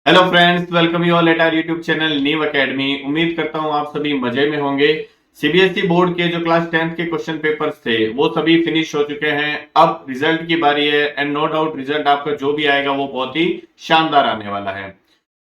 Hello friends, welcome you all at our YouTube channel Neev academy. उम्मीद करता हूँ आप सभी मजे में होंगे। सीबीएसई बोर्ड के जो क्लास 10th के क्वेश्चन पेपर्स थे वो सभी फिनिश हो चुके हैं। अब रिजल्ट की बारी है एंड नो डाउट रिजल्ट आपका जो भी आएगा वो बहुत ही शानदार आने वाला है।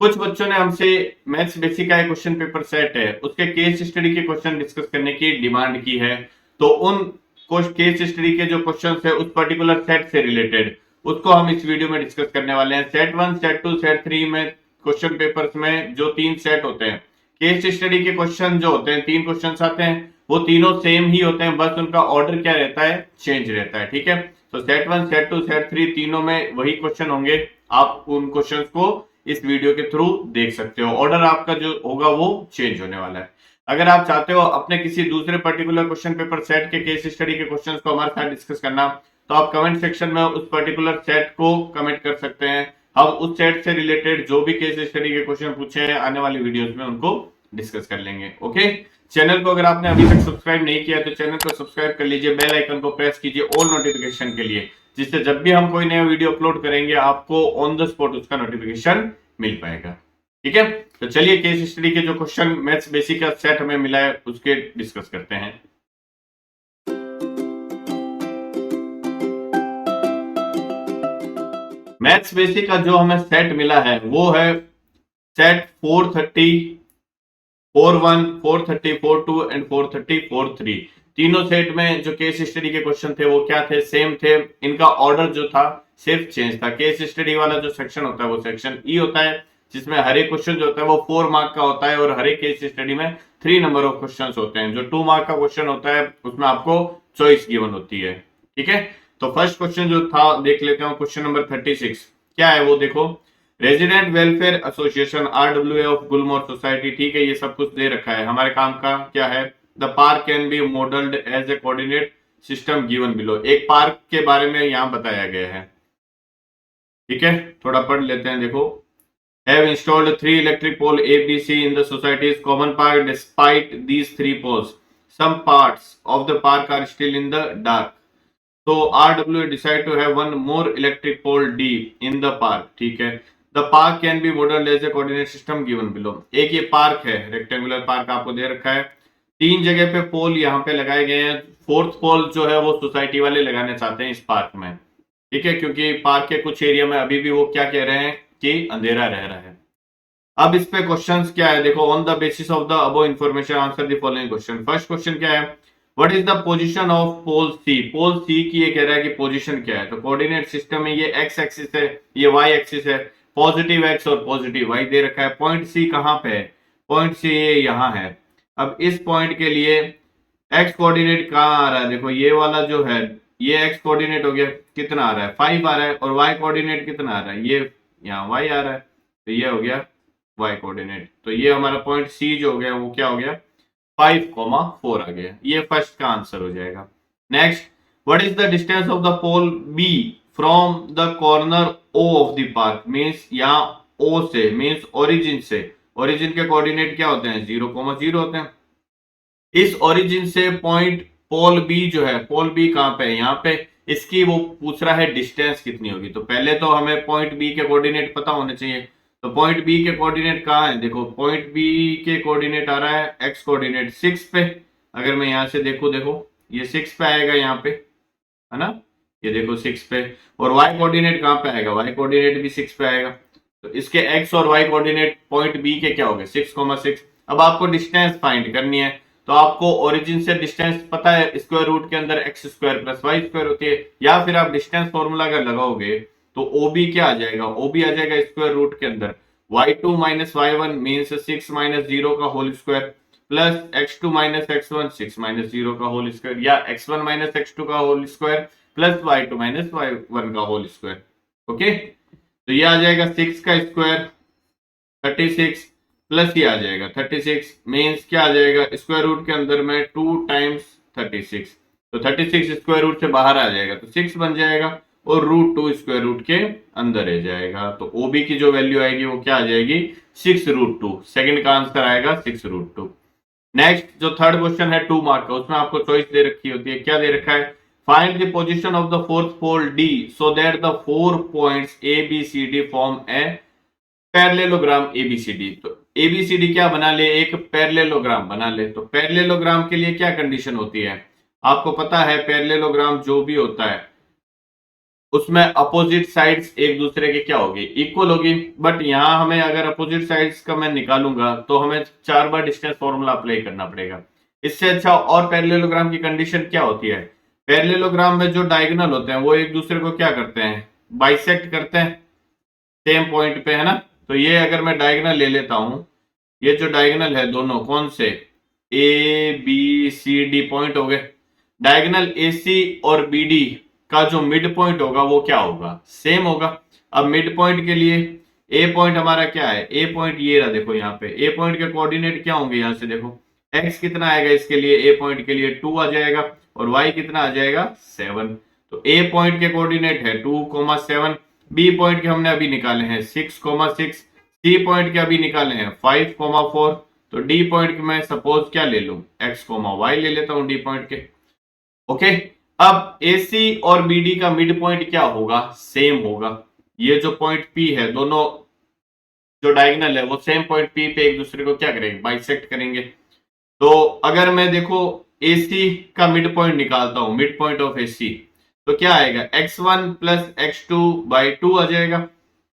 कुछ बच्चों ने हमसे मैथ्स बेसिक का एक क्वेश्चन पेपर सेट है उसके केस स्टडी के क्वेश्चन डिस्कस करने की डिमांड की है। तो उन केस स्टडी के जो क्वेश्चन है उस पर्टिकुलर सेट से रिलेटेड उसको हम इस वीडियो में डिस्कस करने वाले हैं। सेट 1, सेट 2, सेट 3 में क्वेश्चन पेपर्स में जो 3 सेट होते हैं केस स्टडी के क्वेश्चन जो होते हैं 3 क्वेश्चंस आते हैं वो तीनों सेम ही होते हैं, बस उनका ऑर्डर क्या रहता है, चेंज रहता है। ठीक है, तो सेट 1, सेट 2, सेट 3 तीनों में वही क्वेश्चन होंगे। आप उन क्वेश्चंस को इस वीडियो के थ्रू देख सकते हो। ऑर्डर आपका जो होगा वो चेंज होने वाला है। अगर आप चाहते हो अपने किसी दूसरे पर्टिकुलर क्वेश्चन पेपर सेट के केस स्टडी के क्वेश्चंस को हमारे साथ डिस्कस करना तो आप कमेंट सेक्शन में उस पर्टिकुलर सेट को कमेंट कर सकते हैं। हम उस सेट से रिलेटेड जो भी केस स्टडी के क्वेश्चन पूछे हैं आने वाली वीडियोस में उनको डिस्कस कर लेंगे। ओके, चैनल को अगर आपने अभी तक सब्सक्राइब नहीं किया तो चैनल को सब्सक्राइब कर लीजिए, बेल आइकन को प्रेस कीजिए ऑल नोटिफिकेशन के लिए, जिससे जब भी हम कोई नया वीडियो अपलोड करेंगे आपको ऑन द स्पॉट उसका नोटिफिकेशन मिल पाएगा। ठीक है, तो चलिए केस स्टडी के जो क्वेश्चन मैथ्स बेसिक का सेट हमें मिला है उसके डिस्कस करते हैं। मैथ्स बेसिक का जो हमें सेट मिला है वो है सेट 430, 41, 430, 42 एंड 430, 43। तीनों सेट में जो केस स्टडी के क्वेश्चन थे वो क्या थे, सेम थे। इनका ऑर्डर जो था सिर्फ चेंज था। केस स्टडी वाला जो सेक्शन होता है वो सेक्शन ई होता है, जिसमें हर एक क्वेश्चन जो होता है वो 4 मार्क का होता है और हर एक केस स्टडी में 3 नंबर ऑफ क्वेश्चन होते हैं। जो 2 मार्क का क्वेश्चन होता है उसमें आपको चॉइस गिवन होती है। ठीक है, तो फर्स्ट क्वेश्चन जो था देख लेते हैं, क्वेश्चन नंबर 36 क्या है वो देखो। Resident welfare association RWA of Gulmohar society. ठीक है, ये सब कुछ दे रखा है। हमारे काम का क्या है, the park can be modelled as a coordinate system given below. एक पार्क के बारे में यहां बताया गया है। ठीक है, थोड़ा पढ़ लेते हैं देखो। Have installed 3 electric pole ABC in the society's common park. Despite these 3 poles, some parts of the park are still in the dark. So RWA decide to have one more electric pole D in the park. ठीक है, the park can be modeled as a coordinate system given below. एक ये park है, rectangular park आपको दे रखा है। 3 जगह पे पोल यहाँ पे लगाए गए हैं। 4th पोल जो है वो सोसाइटी वाले लगाने चाहते हैं इस पार्क में। ठीक है, क्योंकि पार्क के कुछ एरिया में अभी भी वो क्या कह रहे हैं कि अंधेरा रह रहा है। अब इस पे क्वेश्चंस क्या है देखो। On the basis of the above information answer the following question. First question क्या है, what is the position of pole C. Pole C की ये कह रहा है कि पोजीशन क्या है। तो कोऑर्डिनेट सिस्टम में ये एक्स एक्सिस है, ये वाई एक्सिस है। पॉजिटिव एक्स और पॉजिटिव वाई दे रखा है। पॉइंट सी कहां पे है, पॉइंट सी ये यहां है। अब इस पॉइंट के लिए एक्स कोऑर्डिनेट कहां आ रहा है, देखो ये वाला जो है ये एक्स कोऑर्डिनेट हो गया, कितना आ रहा है 5 आ रहा है। और वाई कोऑर्डिनेट कितना आ रहा है, ये यहाँ वाई आ रहा है, तो ये हो गया वाई कोऑर्डिनेट। तो ये हमारा पॉइंट सी जो हो गया वो क्या हो गया 5,4 आ गया। ये फर्स्ट का आंसर हो जाएगा। Next, what is the distance of the pole B from the corner O of the park. Means यहाँ ओ से मींस ओरिजिन से, ओरिजिन के कोऑर्डिनेट क्या होते हैं 0,0 होते हैं। इस ओरिजिन से पॉइंट पोल बी जो है, पोल बी कहां पे है, यहाँ पे। इसकी वो पूछ रहा है डिस्टेंस कितनी होगी। तो पहले तो हमें पॉइंट बी के कोऑर्डिनेट पता होने चाहिए। तो पॉइंट बी के कोऑर्डिनेट कहाँ है, देखो पॉइंट बी के कोऑर्डिनेट आ रहा है एक्स कोऑर्डिनेट 6 पे। अगर मैं यहां से देखो ये 6 पे आएगा यहाँ पे, है ना, ये देखो 6 पे। और वाई कोऑर्डिनेट कहाँ पे आएगा, वाई कोऑर्डिनेट भी 6 पे आएगा। तो इसके एक्स और वाई कोऑर्डिनेट पॉइंट बी के क्या हो गए 6,6। अब आपको डिस्टेंस फाइंड करनी है तो आपको ओरिजिन से डिस्टेंस पता है, स्क्वायर रूट के अंदर x square plus y square होती है। या फिर आप डिस्टेंस फॉर्मूला अगर लगाओगे तो ओबी क्या आ जाएगा, ओबी आ जाएगा स्क्वायर रूट के अंदर y2 minus y1 means 6 minus 0 का whole square plus x2 minus x1 6 minus 0 का होल स्क्वायर, या x1 माइनस x2 का whole square plus y2 minus y1 का होल स्क्वायर। ओके, तो ये आ जाएगा 6 का स्क्वायर 36 प्लस ये आ जाएगा 36 मीन्स क्या आ जाएगा स्क्वायर रूट के अंदर में 2 टाइम्स 36। तो 36 स्क्वायर रूट से बाहर आ जाएगा तो 6 बन जाएगा और √2 स्क्वायर रूट के अंदर रह जाएगा। तो ओबी की जो वैल्यू आएगी वो क्या आ जाएगी 6√2। सेकंड का आंसर आएगा 6√2। नेक्स्ट जो थर्ड क्वेश्चन है 2 मार्क का, उसमें आपको चॉइस दे रखी होती है। क्या दे रखा है, find the position of the fourth pole D so that the 4 points A B C D form a parallelogram ABCD. तो एबीसीडी क्या बना ले, एक पैरेललोग्राम बना ले। तो पैरेललोग्राम के लिए क्या कंडीशन होती है, आपको पता है पैरेललोग्राम जो भी होता है उसमें अपोजिट साइड्स एक दूसरे के क्या होगी, इक्वल होगी। बट यहाँ हमें अगर अपोजिट साइड्स का मैं निकालूंगा तो हमें 4 बार डिस्टेंस फॉर्मूला अप्लाई करना पड़ेगा। इससे अच्छा और पैरेललोग्राम की कंडीशन क्या होती है, पैरेललोग्राम में जो डायगोनल होते हैं वो एक दूसरे को क्या करते हैं, बाइसेक्ट करते हैं सेम पॉइंट पे, है ना। तो ये अगर मैं डायगोनल ले लेता हूं, ये जो डायगोनल है दोनों कौन से, A B C D point हो गए। डायगोनल ए सी और बी डी का जो मिड पॉइंट होगा वो क्या होगा, सेम होगा। अब मिड पॉइंट के लिए ए पॉइंट हमारा क्या है, ए पॉइंट ये रहा, देखो यहाँ पे ए पॉइंट के कोऑर्डिनेट क्या होंगे, यहाँ से देखो एक्स कितना आएगा इसके लिए, ए पॉइंट के लिए 2 आ जाएगा और वाई कितना आ जाएगा 7। तो ए पॉइंट के कोऑर्डिनेट है 2,7, बी पॉइंट के हमने अभी निकाले हैं 6,6, सी पॉइंट के अभी निकाले हैं 5,4। तो डी पॉइंट के मैं सपोज क्या ले लूं, x, y ले लेता हूं डी पॉइंट के। ओके, अब AC और BD का मिड पॉइंट क्या होगा, सेम होगा। ये जो पॉइंट P है, दोनों जो डायगोनल है वो सेम पॉइंट P पे एक दूसरे को क्या करेंगे, बाइसेक्ट करेंगे। तो अगर मैं देखो AC का मिड पॉइंट निकालता हूं, मिड पॉइंट ऑफ AC, तो क्या आएगा x1 प्लस x2/2 आ जाएगा।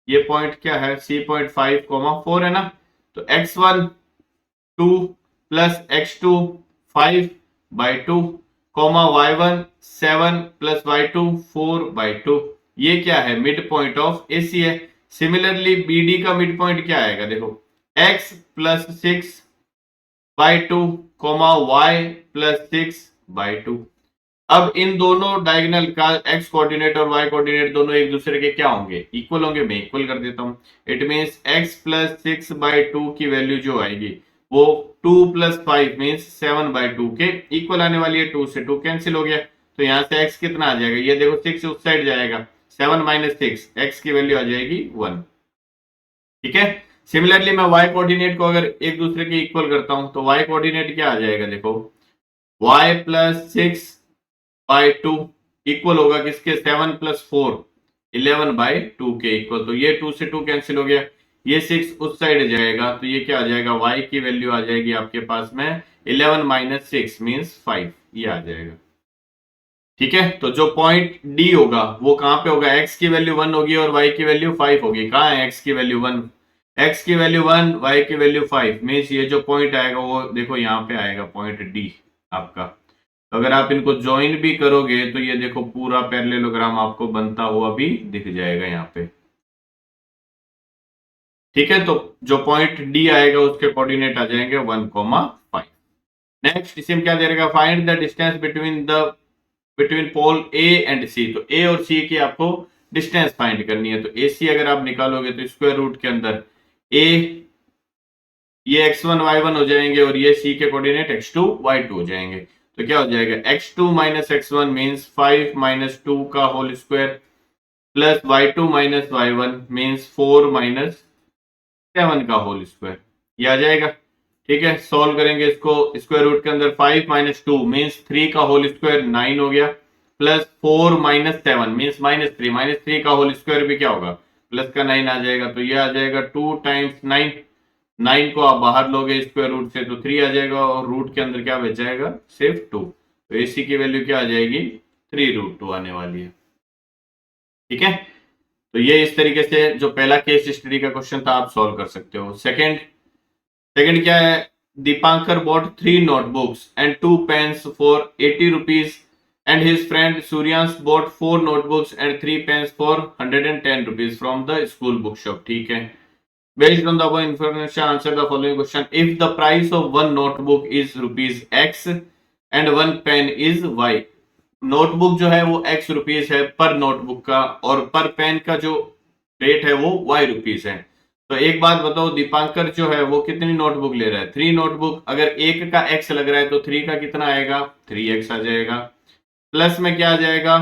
ये पॉइंट क्या है, C पॉइंट 5,4 है ना। तो x1 2 plus x2 5/2, y1 7 plus y2 4/2, ये क्या है, मिड पॉइंट ऑफ AC है। सिमिलरली BD का मिड पॉइंट क्या आएगा, देखो x प्लस 6/2, y प्लस 6/2। अब इन दोनों डायगोनल का x कोऑर्डिनेट और y कोऑर्डिनेट दोनों एक दूसरे के क्या होंगे, इक्वल होंगे। मैं इक्वल कर देता हूं। इट मींस x प्लस 6/2 की वैल्यू जो आएगी वो 2 प्लस 5 मींस 7/2 के इक्वल आने वाली है। 2 से 2 कैंसिल हो गया, तो यहां से x कितना आ जाएगा, ये देखो 6 उस साइड जाएगा, 7 माइनस 6, x की वैल्यू आ जाएगी 1। ठीक है। सिमिलरली मैं y कोऑर्डिनेट को अगर एक दूसरे के इक्वल करता हूं तो y कोऑर्डिनेट क्या आ जाएगा, देखो y प्लस 6/2 इक्वल होगा किसके, 7 प्लस 4 11/2 के इक्वल। तो ये 2 से 2 कैंसिल हो गया, ये 6 उस साइड जाएगा, तो ये क्या आ जाएगा, y की वैल्यू आ जाएगी आपके पास में 11 माइनस 6 मींस 5, ये आ जाएगा। ठीक है। तो जो पॉइंट D होगा वो कहां पे होगा, x की वैल्यू 1 होगी और y की वैल्यू 5 होगी। कहां है x की वैल्यू 1, x की वैल्यू 1, y की वैल्यू 5, मींस ये जो पॉइंट आएगा वो देखो यहाँ पे आएगा पॉइंट D आपका। तो अगर आप इनको ज्वाइन भी करोगे तो ये देखो पूरा पैरेललोग्राम आपको बनता हुआ भी दिख जाएगा यहाँ पे। ठीक है। तो जो पॉइंट D आएगा उसके कोऑर्डिनेट आ जाएंगे 1,5। नेक्स्ट इसे क्या दे रहेगा, find the distance between pole A and C। तो A और C की आपको डिस्टेंस फाइंड करनी है। तो AC अगर आप निकालोगे तो स्क्वायर रूट के अंदर A ये x1 y1 हो जाएंगे और ये C के कोऑर्डिनेट x2 y2 हो जाएंगे। तो क्या हो जाएगा, x2 minus x1 means 5 minus 2 का whole square plus y2 minus y1 means 4 minus 7 का होल स्क्वायर, ये आ जाएगा। ठीक है। सॉल्व करेंगे इसको, स्क्वायर रूट के अंदर 5 माइनस 2 मीन्स 3 का होल स्क्वायर 9 हो गया, प्लस 4 माइनस 7 मीन्स माइनस 3 का होल स्क्वायर भी क्या होगा, प्लस का 9 आ जाएगा। तो ये आ जाएगा 2 टाइम्स 9, 9 को आप बाहर लोगे स्क्वायर रूट से तो 3 आ जाएगा और रूट के अंदर क्या बच जाएगा, सिर्फ 2। तो AC की वैल्यू क्या आ जाएगी, 3√2 आने वाली है। ठीक है। तो ये इस तरीके से जो पहला केस स्टडी का क्वेश्चन था आप सॉल्व कर सकते हो। सेकंड क्या है, Dipankar bought 3 notebooks and 2 pens for 80 rupees and his friend Suryansh bought 4 notebooks and 3 pens for 110 rupees from the school bookshop। ठीक है। Based on the above information, answer the following question. If the price of one notebook is rupees X and one pen is Y, notebook जो है वो X rupees है पर notebook का और पर पेन का जो रेट है वो Y रुपीज है। तो एक बात बताओ, दीपांकर जो है वो कितनी नोटबुक ले रहा है, 3 नोटबुक। अगर एक का X लग रहा है तो 3 का कितना आएगा, 3X आ जाएगा। प्लस में क्या आ जाएगा,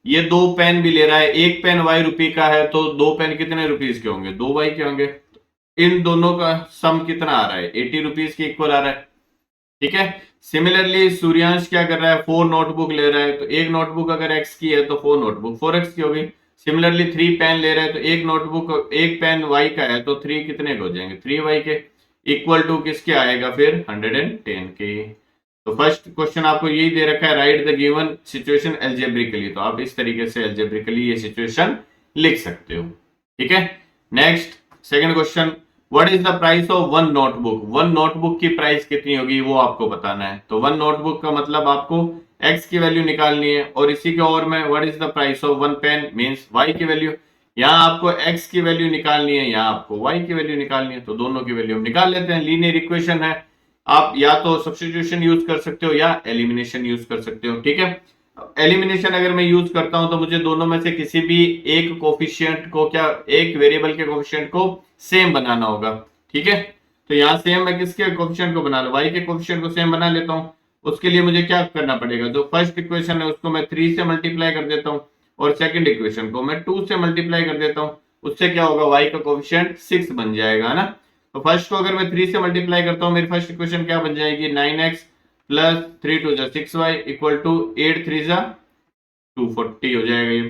ये 2 पेन भी ले रहा है, एक पेन Y रुपये का है तो 2 पेन कितने रुपीज के होंगे, 2Y के होंगे। इन दोनों का सम कितना आ रहा है, 80 रुपीज के इक्वल आ रहा है। ठीक है। सिमिलरली सूर्यांश क्या कर रहा है, 4 नोटबुक ले रहा है, तो एक नोटबुक अगर X की है तो 4 नोटबुक 4X की होगी। सिमिलरली 3 पेन ले रहे हैं तो एक नोटबुक एक पेन y का है तो 3 कितने के हो जाएंगे, 3y के, इक्वल टू किसके आएगा फिर 110 के। तो फर्स्ट क्वेश्चन आपको यही दे रखा है, right the given situation algebraically, तो आप इस तरीके से एल्जेब्रिकली ये सिचुएशन लिख सकते हो। ठीक है, next second question, what is the price of one notebook, one notebook की प्राइस कितनी होगी वो आपको बताना है। तो वन नोटबुक का मतलब आपको x की वैल्यू निकालनी है, और इसी के और में what is the price of one pen means y की वैल्यू, यहाँ आपको x की वैल्यू निकालनी है, यहाँ आपको y की वैल्यू निकालनी है, तो दोनों की वैल्यू हम निकाल लेते हैं। लीनियर इक्वेशन है, आप या तो सब्स्टिट्यूशन यूज कर सकते हो या एलिमिनेशन यूज कर सकते हो। ठीक है, एलिमिनेशन अगर मैं यूज करता हूं तो मुझे दोनों में से किसी भी एक कोफिशिएंट को, क्या एक वेरिएबल के कोफिशिएंट को सेम बनाना होगा। ठीक है, तो यहाँ सेम मैं किसके कोफिशिएंट को बना लो, y के कोफिशिएंट को सेम बना लेता हूँ। उसके लिए मुझे क्या करना पड़ेगा, जो फर्स्ट इक्वेशन है उसको मैं 3 से मल्टीप्लाई कर देता हूँ, और सेकंड इक्वेशन को मैं 2 से मल्टीप्लाई कर देता हूँ। उससे क्या होगा, y का कोफिशिएंट 6 बन जाएगा ना। तो फर्स्ट को अगर मैं 3 से मल्टीप्लाई करता हूँ, मेरी फर्स्ट इक्वेशन क्या बन जाएगी, 9x plus 3 2 6y equal to 8 3 240 हो जाएगा ये।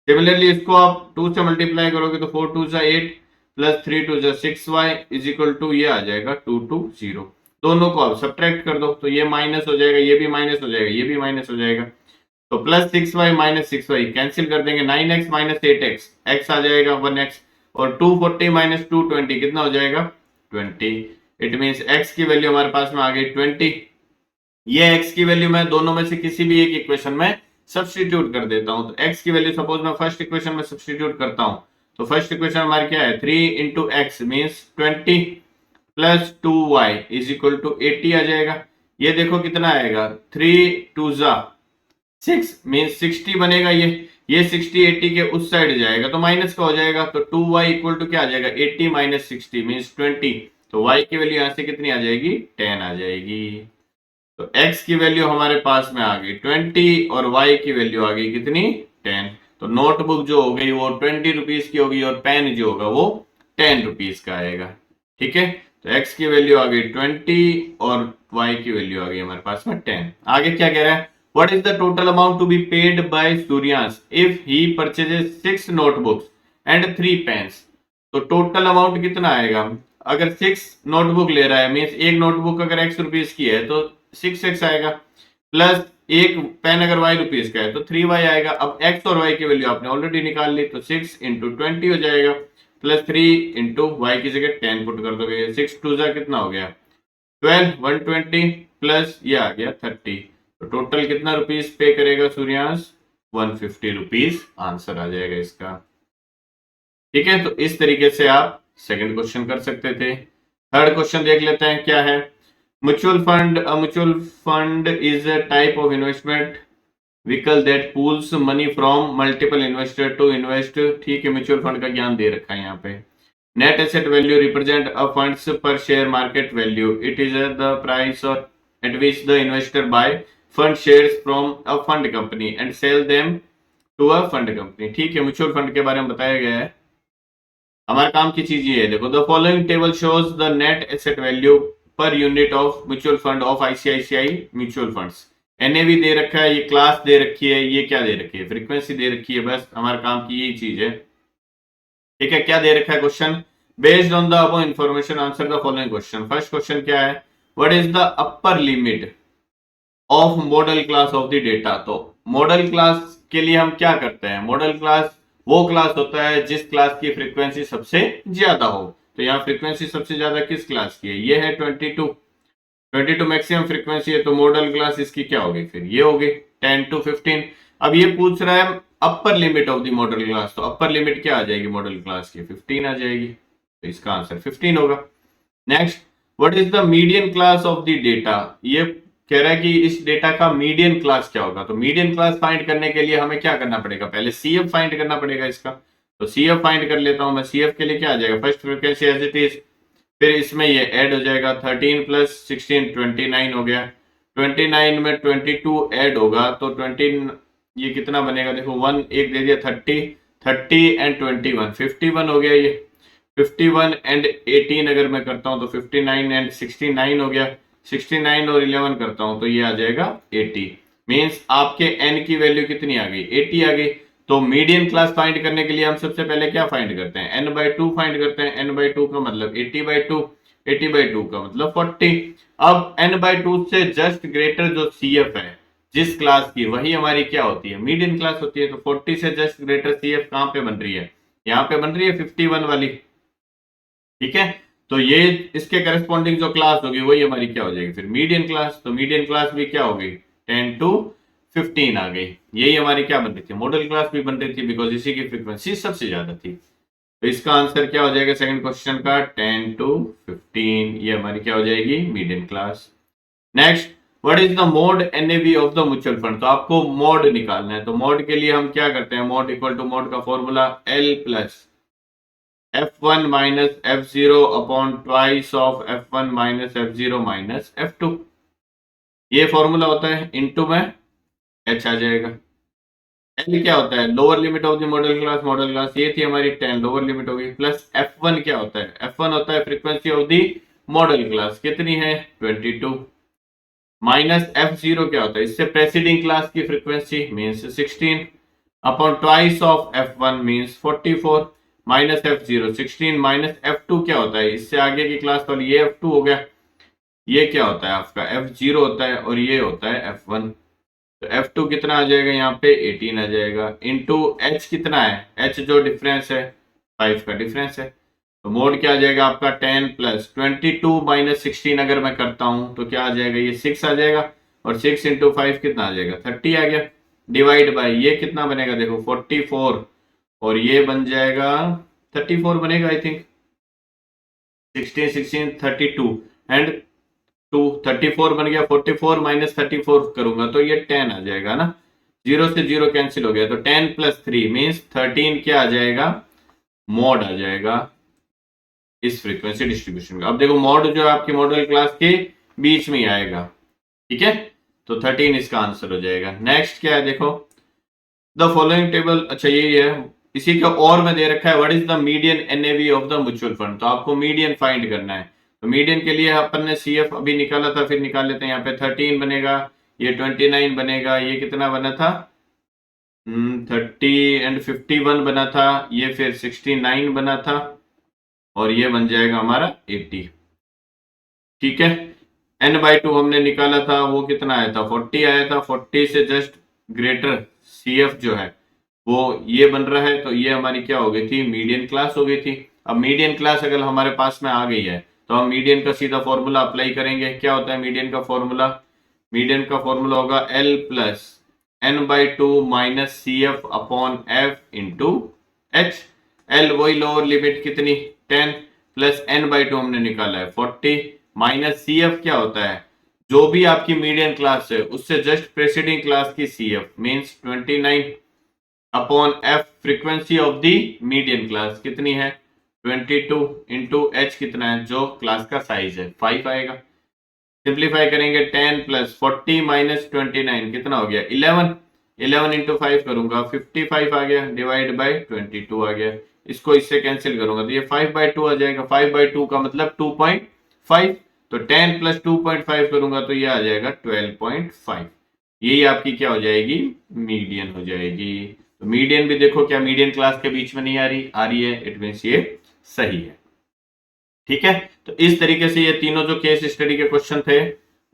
सिमिलरली इसको आप 2 से मल्टीप्लाई करोगे तो 4 2 8 plus 3 2 6y is equal to ये आ जाएगा 220। दोनों को आप सब्ट्रैक्ट कर दो तो ये माइनस हो जाएगा, ये भी माइनस हो जाएगा, ये भी माइनस हो जाएगा। तो plus 6y minus 6y cancel कर देंगे, 9x माइनस 8x, x आ जाएगा 1x, और 240 माइनस 220 कितना हो जाएगा 20। इट मींस x की वैल्यू हमारे पास में आ गई 20। ये x की वैल्यू मैं दोनों में से किसी भी एक इक्वेशन में सब्स्टिट्यूट कर देता हूं। तो x की वैल्यू सपोज मैं फर्स्ट इक्वेशन में सब्स्टिट्यूट करता हूं, तो फर्स्ट इक्वेशन हमारी क्या है, 3 into x means 20 plus 2y is equal to 80 आ जाएगा। ये देखो कितना आएगा, 3 2 6 मीन्स 60 बनेगा। ये 60 80 के उस साइड जाएगा तो माइनस का हो जाएगा, तो 2y इक्वल टू क्या आ जाएगा, 80 माइनस 60 मीन्स 20। तो y की वैल्यू यहां से कितनी आ जाएगी, 10 आ जाएगी। तो x की वैल्यू हमारे पास में आ गई 20 और y की वैल्यू आ गई कितनी, 10। तो नोटबुक जो हो गई वो 20 रुपीज की होगी, और पेन जो होगा वो 10 रुपीज का आएगा। ठीक है, तो x की वैल्यू आ गई 20 और y की वैल्यू आ गई हमारे पास में 10। आगे क्या कह रहा है, what is the total amount to be paid by Suryansh if he purchases 6 notebooks and 3 pens. तो टोटल अमाउंट कितना आएगा, अगर 6 नोटबुक ले रहा है मीन्स एक नोटबुक अगर x रुपीज की है तो 6x आएगा, प्लस एक पेन अगर y रुपीज का है तो 3y आएगा। अब x और y की वैल्यू आपने ऑलरेडी निकाल ली, तो 6 इंटू 20 हो जाएगा, प्लस 3 इंटू वाई की जगह 10 पुट कर दोगे, 6 2 कितना हो गया 12, 120 प्लस ये आ गया 30। तो टोटल कितना रुपीस पे करेगा सूर्यांश, 150 रुपीज आंसर आ जाएगा इसका। ठीक है, तो इस तरीके से आप सेकंड क्वेश्चन कर सकते थे। थर्ड क्वेश्चन देख लेते हैं क्या है। Mutual fund is a type of investment vehicle that pools money from multiple investor to invest. ठीक है, म्यूचुअल फंड का ज्ञान दे रखा है यहाँ पे। Net asset value represent a funds per share market value, it is the price at which the investor buy fund shares from a fund company and sell them to a fund company. ठीक है, mutual fund के बारे में बताया गया है। हमारे काम की चीज ये है, देखो the following table shows the net asset value per unit of mutual fund of ICICI mutual funds. NAV दे रखा है, ये क्लास दे रखी है, ये क्या दे रखी है, फ्रीक्वेंसी दे रखी है। बस हमारे काम की यही चीज है। ठीक है, क्या दे रखा है question, based on the above information answer the following question. First question क्या है, what is the upper limit of model class of the data. तो मॉडल क्लास के लिए हम क्या करते हैं, मॉडल क्लास वो क्लास होता है जिस क्लास की फ्रीक्वेंसी सबसे ज्यादा हो। तो यहाँ फ्रीक्वेंसी सबसे ज्यादा किस क्लास की है, ये है 22 मैक्सिमम फ्रीक्वेंसी है, तो मॉडल क्लास इसकी क्या होगी, फिर ये होगी 10 to 15। अब ये पूछ रहा है upper limit of the model class, तो अपर लिमिट क्या आ जाएगी मॉडल क्लास की, 15 आ जाएगी। तो इसका आंसर 15 होगा। Next, what is the median class of the data. ये कह रहा है कि इस डेटा का मीडियन क्लास क्या होगा। तो मीडियन क्लास फाइंड करने के लिए हमें क्या करना पड़ेगा, पहले सीएफ फाइंड करना पड़ेगा इसका। तो सीएफ फाइंड कर लेता हूं मैं। सीएफ के लिए क्या आ जाएगा, first frequency as it is, फिर इसमें ये ऐड हो जाएगा 13 प्लस 16 29 हो गया। 29 में 22 ऐड होगा तो 20 ये कितना बनेगा, देखो 1 एक दे दिया 30 एंड 21 51 हो गया। ये 51 एंड 18 अगर मैं करता हूं तो 59 एंड 69 हो गया। 69 और 11 करता हूं तो ये आ जाएगा 80। मींस आपके n की वैल्यू कितनी आ गई, 80 आ गई। तो मीडियन क्लास फाइंड करने के लिए हम सबसे पहले क्या फाइंड करते हैं, n/2 फाइंड करते हैं। n/2 का मतलब 80/2, 80/2 का मतलब 40। अब n/2 से जस्ट ग्रेटर जो CF है जिस क्लास की, वही हमारी क्या होती है, मीडियन क्लास होती है। तो 40 से जस्ट ग्रेटर CF कहां पे बन रही है, यहाँ पे बन रही है 51 वाली, ठीक है। तो ये इसके करस्पॉन्डिंग जो क्लास होगी वही हमारी क्या हो जाएगी फिर मीडियन क्लास। तो मीडियन क्लास भी क्या होगी, 10 to 15 आ गई। यही हमारी क्या बन रही थी, मॉडल क्लास भी बन रही थी, बिकॉज इसी की फ्रीक्वेंसी सबसे ज्यादा थी। तो इसका आंसर क्या हो जाएगा सेकंड क्वेश्चन का, 10 to 15, ये हमारी क्या हो जाएगी median class. Next, what is the mode NAV of the mutual fund. तो आपको मोड निकालना है। तो मोड के लिए हम क्या करते हैं, मोड इक्वल टू मोड का formula L plus F1 minus F0 upon twice of F1 minus F0 minus F2, ये फॉर्मूला होता है। इनटू में H आ जाएगा। L क्या होता है, lower limit of the model class, model class ये थी हमारी 10, लोअर लिमिट होगी। प्लस F1 क्या होता है, F1 होता है frequency of the model class, कितनी है 22। माइनस F0 क्या होता है, इससे प्रेसिडिंग क्लास की frequency means 16 upon twice of F1 means 44 minus F0 16 minus F2 क्या होता है, इससे आगे की क्लास वाली, ये F2 हो गया। ये क्या होता है आपका F0 होता है और ये होता है F1। तो F2 कितना आ जाएगा यहाँ पे 18 आ जाएगा। इनटू H कितना है, H जो डिफरेंस है 5 का डिफरेंस है। तो मोड क्या आ जाएगा आपका 10 प्लस 22 माइनस 16 अगर मैं करता हूं तो क्या आ जाएगा, ये 6 आ जाएगा। और 6 इंटू 5 कितना आ जाएगा 30 आ गया। डिवाइड बाय ये कितना बनेगा देखो 44 और ये बन जाएगा 34 बनेगा आई थिंक। 16 16 32 एंड 2 34 बन गया। 44 माइनस 34 करूंगा तो ये 10 आ जाएगा ना, 0 से 0 कैंसिल हो गया। तो 10 प्लस 3 मीन्स 13 क्या आ जाएगा, मोड आ जाएगा इस फ्रीक्वेंसी डिस्ट्रीब्यूशन का। अब देखो मोड जो है आपकी मॉडल क्लास के बीच में ही आएगा, ठीक है। तो 13 इसका आंसर हो जाएगा। नेक्स्ट क्या है देखो, द फॉलोइंग टेबल, अच्छा यही है, इसी का और में दे रखा है what is the median NAV of the mutual fund. तो आपको मीडियन फाइंड करना है। तो मीडियन के लिए अपन ने CF अभी निकाला था, फिर निकाल लेते हैं। यहाँ पे 13 बनेगा, ये 29 बनेगा, ये कितना बना था 30 एंड 51 बना था, ये फिर 69 बना था और ये बन जाएगा हमारा 80, ठीक है। n/2 हमने निकाला था, वो कितना आया था 40 आया था। 40 से जस्ट ग्रेटर CF जो है वो ये बन रहा है। तो ये हमारी क्या हो गई थी, मीडियन क्लास हो गई थी। अब मीडियन क्लास अगर हमारे पास में आ गई है तो हम मीडियन का सीधा फॉर्मूला अप्लाई करेंगे। क्या होता है मीडियन का फॉर्मूला, मीडियन का फॉर्मूला होगा L plus n/2 minus CF upon F into H। L वही लोअर लिमिट कितनी 10 प्लस n/2 हमने निकाला है 40 माइनस CF क्या होता है, जो भी आपकी मीडियन क्लास है उससे जस्ट प्रेसिडिंग क्लास की CF means 29 upon F frequency of the median class कितनी है 22 इंटू H कितना है, जो क्लास का साइज है 5 आएगा। सिंप्लीफाई करेंगे 10 प्लस 40 माइनस 29 कितना हो गया 11, 11 इंटू 5 करूंगा 55 आ गया, डिवाइड बाई 22 आ गया। इसको इससे कैंसिल करूंगा तो ये 5/2 आ जाएगा। 5/2 का मतलब 2.5, तो 10 प्लस 2.5 करूंगा तो ये आ जाएगा 12.5। यही आपकी क्या हो जाएगी, मीडियन हो जाएगी। तो मीडियन भी देखो क्या मीडियन क्लास के बीच में नहीं आ रही है, इट मींस ये सही है, ठीक है। तो इस तरीके से ये तीनों जो केस स्टडी के क्वेश्चन थे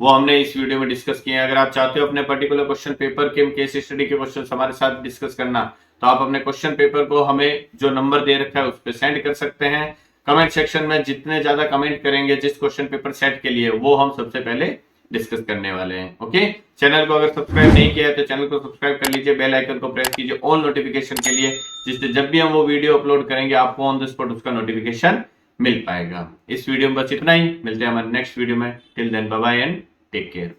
वो हमने इस वीडियो में डिस्कस किए हैं। अगर आप चाहते हो अपने पर्टिकुलर क्वेश्चन पेपर के केस स्टडी के क्वेश्चन हमारे साथ डिस्कस करना, तो आप अपने क्वेश्चन पेपर को हमें जो नंबर दे रखा है उस पर सेंड कर सकते हैं। कमेंट सेक्शन में जितने ज्यादा कमेंट करेंगे जिस क्वेश्चन पेपर सेट के लिए, वो हम सबसे पहले डिस्कस करने वाले हैं। ओके, चैनल को अगर सब्सक्राइब नहीं किया है तो चैनल को सब्सक्राइब कर लीजिए, बेल आइकन को प्रेस कीजिए ऑल नोटिफिकेशन के लिए, जिससे जब भी हम वो वीडियो अपलोड करेंगे आपको ऑन द स्पॉट उसका नोटिफिकेशन मिल पाएगा। इस वीडियो में बस इतना ही, मिलते हैं हमारे नेक्स्ट वीडियो में। Till then bye bye and take care.